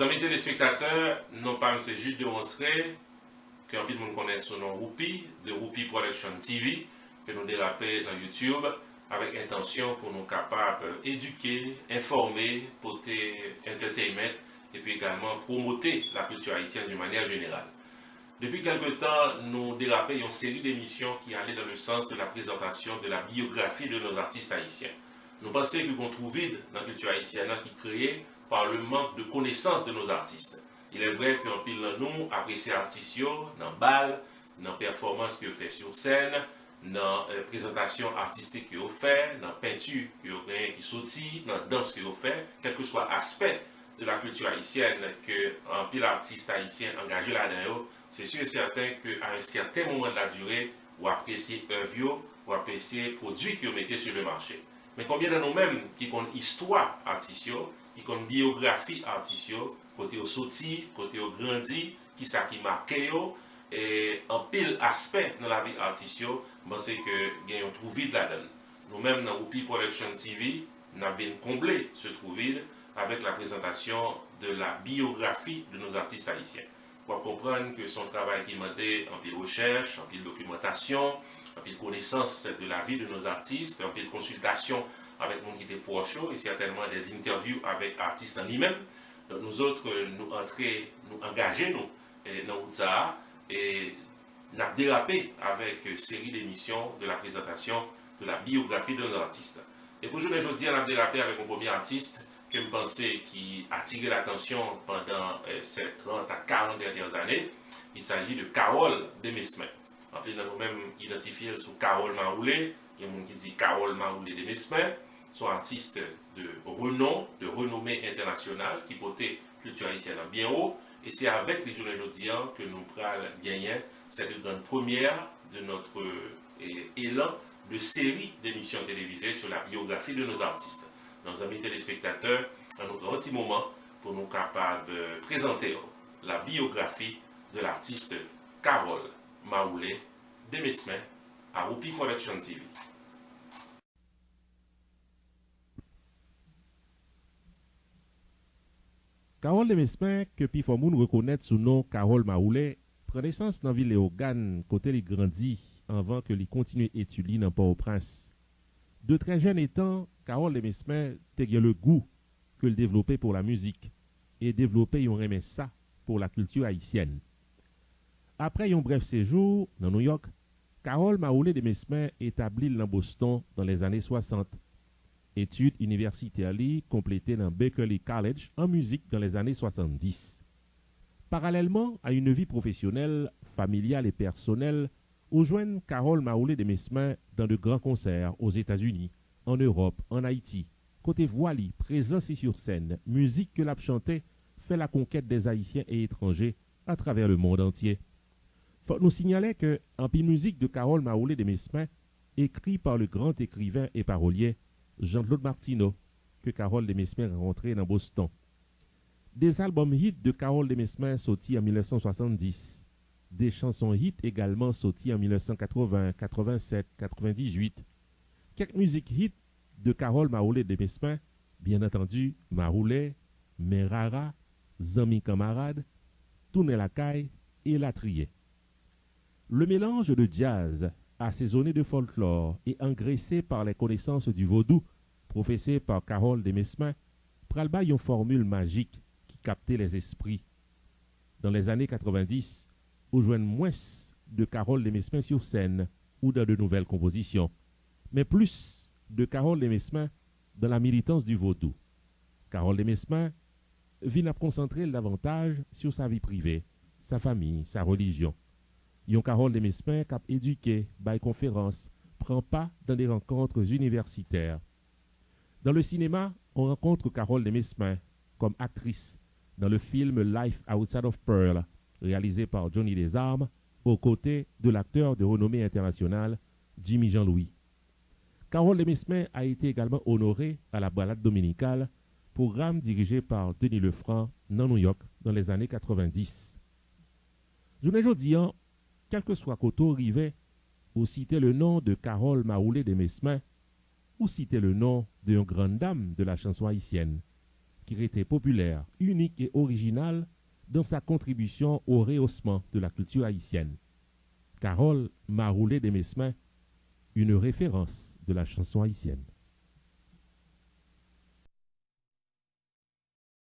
Amis téléspectateurs, non pas M. Jules de Ronseret, que un peu de monde connaît son nom Roupi, de Roupi Production TV, que nous dérapons dans YouTube, avec intention pour nous capables d'éduquer, informer, porter entertainment et puis également promouter la culture haïtienne d'une manière générale. Depuis quelque temps, nous dérapons une série d'émissions qui allaient dans le sens de la présentation de la biographie de nos artistes haïtiens. Nous pensons qu'on trouve vide dans la culture haïtienne qui est créée par le manque de connaissance de nos artistes. Il est vrai qu'un pile de nous apprécie artistes dans bal, dans performance qu'ils fait sur scène, dans présentation artistique qu'ils fait, dans peinture qui sortit, dans danse qu'ils fait, quel que soit l'aspect de la culture haïtienne que un pile artiste haïtien engagé là-dedans, c'est sûr et certain qu'à un certain moment de la durée, vous appréciez œuvre, vous appréciez produits que vous mettez sur le marché. Mais combien de nous-mêmes qui ont une histoire artistique, qui ont une biographie artistique, côté au sorti, côté au grandi, qui ça qui marque et en pile aspect dans la vie artistique, je pense que gagnons trou vide là-dedans. Nous-mêmes dans Roupi Production TV, nous avons comblé ce trou vide avec la présentation de la biographie de nos artistes haïtiens. Pour comprendre que son travail qui demandait en pile recherche, en pile documentation, en pile connaissance de la vie de nos artistes, en pile consultation avec les gens qui étaient proches et certainement des interviews avec artistes en lui-même. Donc nous autres, nous engager nous dans ça et nous avons dérapé avec une série d'émissions de la présentation de la biographie de nos artistes. Et pour aujourd'hui, on a dérapé avec un premier artiste que je pensais qui a attiré l'attention pendant ces 30 à 40 dernières années. Il s'agit de Carole Demesmin. Nous avons même identifié sous Carole Maoulé. Il y a des gens qui disent Carole Maoulé Demesmin. Son artiste de renom, de renommée internationale, qui portait culture haïtienne bien haut. Et c'est avec les journées aujourd'hui que nous pourrons gagner cette grande première de notre élan de série d'émissions télévisées sur la biographie de nos artistes. Nos amis téléspectateurs, un autre petit moment pour nous capables de présenter la biographie de l'artiste Carole Maoulé Demesmin à Roupi Production TV. Carole Demesmin, que pi faut moun reconnaître sous nom Carole Maoulé, prend naissance dans ville Léogane, côté li grandi, avant que li continue étudier dans Port-au-Prince. De très jeune étant, Carole Demesmin te le goût que le développait pour la musique et développait un remè ça pour la culture haïtienne. Après un bref séjour dans New York, Carole Maoulé Demesmin établit dans Boston dans les années 60. Études universitaires complétées dans Berkeley College en musique dans les années 70. Parallèlement à une vie professionnelle, familiale et personnelle, où joignent Carole Maoulé Demesmin dans de grands concerts aux États-Unis, en Europe, en Haïti. Côté voili, présence et sur scène, musique que l'a chantait fait la conquête des Haïtiens et étrangers à travers le monde entier. Faut nous signaler que en pile musique de Carole Maoulé Demesmin, écrit par le grand écrivain et parolier Jean-Claude Martineau, que Carole Demesmin a rencontré dans Boston. Des albums hits de Carole Demesmin sortis en 1970. Des chansons hits également sorties en 1980, 87, 98. Quelques musiques hits de Carole Maoulé Demesmin, bien entendu Maroulé, Merara, Zami Camarade, Tourner la caille et La Trier. Le mélange de jazz, assaisonné de folklore et engraissé par les connaissances du vaudou professées par Carole Demesmin, pralba une formule magique qui captait les esprits. Dans les années 90, on joigne moins de Carole Demesmin sur scène ou dans de nouvelles compositions, mais plus de Carole Demesmin dans la militance du vaudou. Carole Demesmin vient à concentrer davantage sur sa vie privée, sa famille, sa religion. Yon Carole Demesmin cap éduqué, bail conférences, prend pas dans des rencontres universitaires. Dans le cinéma, on rencontre Carole Demesmin comme actrice dans le film Life Outside of Pearl, réalisé par Johnny Desarmes, aux côtés de l'acteur de renommée internationale Jimmy Jean-Louis. Carole Demesmin a été également honorée à la balade dominicale, programme dirigé par Denis Lefranc dans New York dans les années 90. Journée quel que soit Koto Rivet, ou citer le nom de Carole Maoulé Demesmin, ou citer le nom d'une grande dame de la chanson haïtienne, qui était populaire, unique et original dans sa contribution au rehaussement de la culture haïtienne. Carole Maroulé des Mesmin, une référence de la chanson haïtienne.